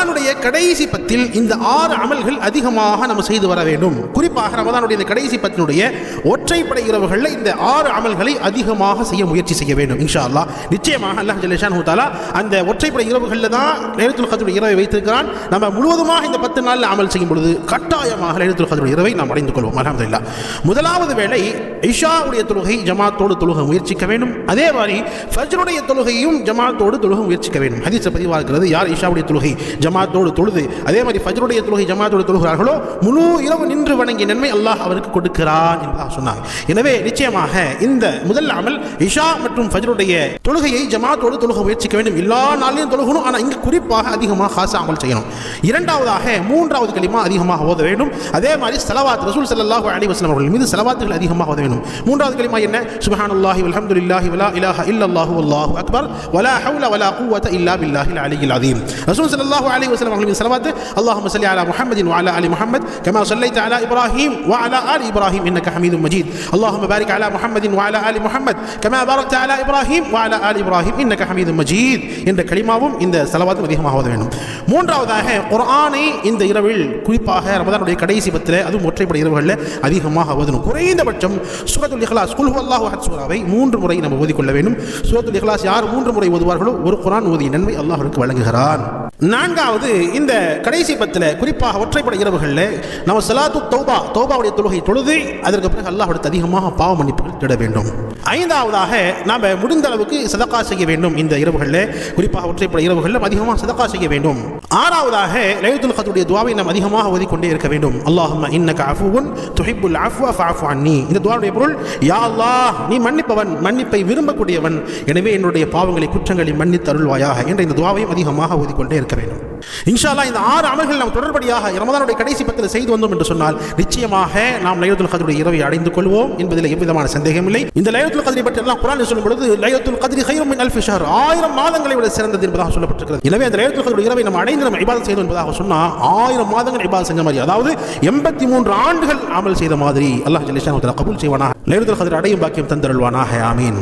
ரமதானுடைய கடைசி பத்தில் இந்த 6 அமல்கள் அதிகமாக நம்ம செய்து வர வேண்டும். குறிப்பாக ரமதானுடைய இந்த கடைசி பத்தினுடைய ஒற்றைப்படை இரவுகளில் இந்த 6 அமல்களை அதிகமாக செய்ய முயற்சி செய்ய வேண்டும். இன்ஷா அல்லாஹ் நிச்சயமாக அல்லாஹ் ஜல்ல ஷானஹு தஆலா அந்த ஒற்றைப்படை இரவுகளில் தான் லைலத்துல் கத்ருடைய இரவை வைத்திருக்கிறான். நம்ம முழுவதுமாக இந்த 10 நாளில் அமல் செய்யும் பொழுது கட்டாயமாக லைலத்துல் கத்ருடைய இரவை நாம் அடைந்து கொள்வோம். அல்ஹம்துலில்லாஹ். முதலாவது வேளை இஷாவுடைய தொழுகை ஜமாத்தோடு தொழுக முயற்சிக்க வேண்டும். அதே மாதிரி ஃபஜ்ருடைய தொழுகையும் ஜமாத்தோடு தொழுக முயற்சிக்க வேண்டும். ஹதீஸ் பதிவாக இருக்கிறது, யார் இஷாவுடைய தொழுகை ஜமாத்தோடு தொழுது அதே மாதிரி ஃபஜ்ருடைய தொழுகை ஜமாத்தோடு தொழுகிறார்களோ முழு இரவு நின்று வணங்கிய நன்மை அல்லாஹ் அவருக்கு கொடுக்கிறான் என்பதாக சொன்னாங்க. எனவே நிச்சயமாக இந்த முதல் அமல் இஷா மற்றும் ஃபஜ்ருடைய தொழுகையை ஜமாத்தோடு தொழுக முயற்சிக்க வேண்டும். எல்லா நாளிலும் தொழுகணும், ஆனால் இங்கு குறிப்பாக அதிகமாக காசா அமல் செய்யணும். இரண்டாவதாக 3வது கலிமா அதிகமாக ஓத வேண்டும். அதே மாதிரி ஸலவாத் ரசூல் ஸல்லல்லாஹு அலைஹி வஸல்லம் அவர்கள் மீது ஸலவாத்துகள் அதிகமாக ஓத வேண்டும். 3வது கலிமா என்ன? சுப்ஹானல்லாஹி வல்ஹம்துலில்லாஹி வலா இலாஹா இல்லல்லாஹு வல்லாஹு அக்பர் வலா ஹவுல வலா குவத இல்லா பில்லாஹில் அலியில் அதீம். ரசூல் ஸல்லல்லாஹு அலைஹி வஸல்லம் அவர்கள் மீது ஸலவாத் அல்லாஹும்ம ஸல்லி அலா முஹம்மதின் வஅலா ஆலி முஹம்மத் கமா ஸல்லைத அலா இப்ராஹீம் வஅலா ஆலி இப்ராஹீம் இன்னக ஹமீதும் மஜீத். அல்லாஹும்ம பாரிக் அலா முஹம்மதின் வஅலா ஆலி முஹம்மத் கமா பாரக்த அலா இப்ராஹீம் வஅலா ஆலி இப்ராஹீம் இன்னக ஹமீதும் மஜீத் என்ற கலிமாவும் இந்த ஸலவாத்தும் அதிகமாக ஓத வேண்டும். மூன்றாவதாக குர்ஆனை இந்த இரவில் குறிப்பாக ரமதானுடைய கடைசி பத்திலே அதுவும் ஒற்றைப்படை இரவுகளில் அதிகமாக ஓதணும். குறைந்தபட்சம் சூரத்துல் இக்லாஸ் குல் ஹுவல்லாஹு அஹத் சூராவை 3 முறை நம்ம ஓதிக்கொள்ள வேண்டும். சூரத்துல் இக்லாஸ் யார் 3 முறை ஓதுவார்களோ ஒரு குர்ஆன் ஓதிய நன்மை அல்லாஹ் அவருக்கு வழங்குகிறான். நான்காவது, இந்த கடைசி பத்தில் குறிப்பாக ஒற்றைப்படை இரவுகளில் நம்ம ஸலாத்து தௌபாவுடைய தொழுகை தொழுது அதற்கு பிறகு அல்லாஹ் அடுத்து அதிகமாக பாவ மன்னிப்புகள் தேட வேண்டும். ஐந்தாவதாக நாம் முடிந்த அளவுக்கு சதகா செய்ய வேண்டும். இந்த இரவுகளில் குறிப்பாக ஒற்றைப்படை இரவுகளில் அதிகமாக சதகா செய்ய வேண்டும். ஆறாவதாக லைலத்துல் கத்ருடைய துஆவை நாம் அதிகமாக ஓதிக்கொண்டே இருக்க வேண்டும். அல்லாஹும்ம இன்னக அஃபுவுன் துஹிப்புல் அஃப்வ ஃபஅஃபு அன்னி. இந்த துஆவுடைய பொருள், யா அல்லாஹ் நீ மன்னிப்பவன், மன்னிப்பை விரும்பக்கூடியவன், எனவே என்னுடைய பாவங்களை குற்றங்களை மன்னித்து அருள்வாயாக என்ற இந்த துஆவையும் அதிகமாக ஓதிக்கொண்டே இருக்க வேண்டும். இன்ஷா அல்லாஹ் இந்த 6 அமல்கள் நாம் தொடர்படியாக ரமதானுடைய கடைசி பத்தில் செய்து வந்தோம் என்று சொன்னால் நிச்சயமாக நாம் லைலத்துல் கத்ருடைய இரவை அடைந்து கொள்வோம் என்பதில் எவ்விதமான சந்தேகம் இல்லை. இந்த லைலத்துல் கத்ரை பற்றி அல்லாஹ் குர்ஆனில் சொல்லும் பொழுது லைலத்துல் கத்ரி கைரும் மின் அல்ஃபி ஷஹர், 1000 மாதங்களை விட சிறந்தது என்பதாக சொல்லப்பட்டிருக்கிறது. எனவே அந்த லைலத்துல் கத்ருடைய இரவை நாம் அடைந்து நம்ம இபாதத் செய்தோம் என்பதாக சொன்னா 1000 மாதங்கள் இபாதத் செஞ்ச மாதிரி, அதாவது 83 ஆண்டுகள் அமல் செய்த மாதிரி அல்லாஹ் ஜல்ல ஷானஹு வ தஆலா கபூல் செய்வானாக. லைலத்துல் கத்ர் அடையும் பாக்கியம் தந்தருள்வானாக. ஆமீன்.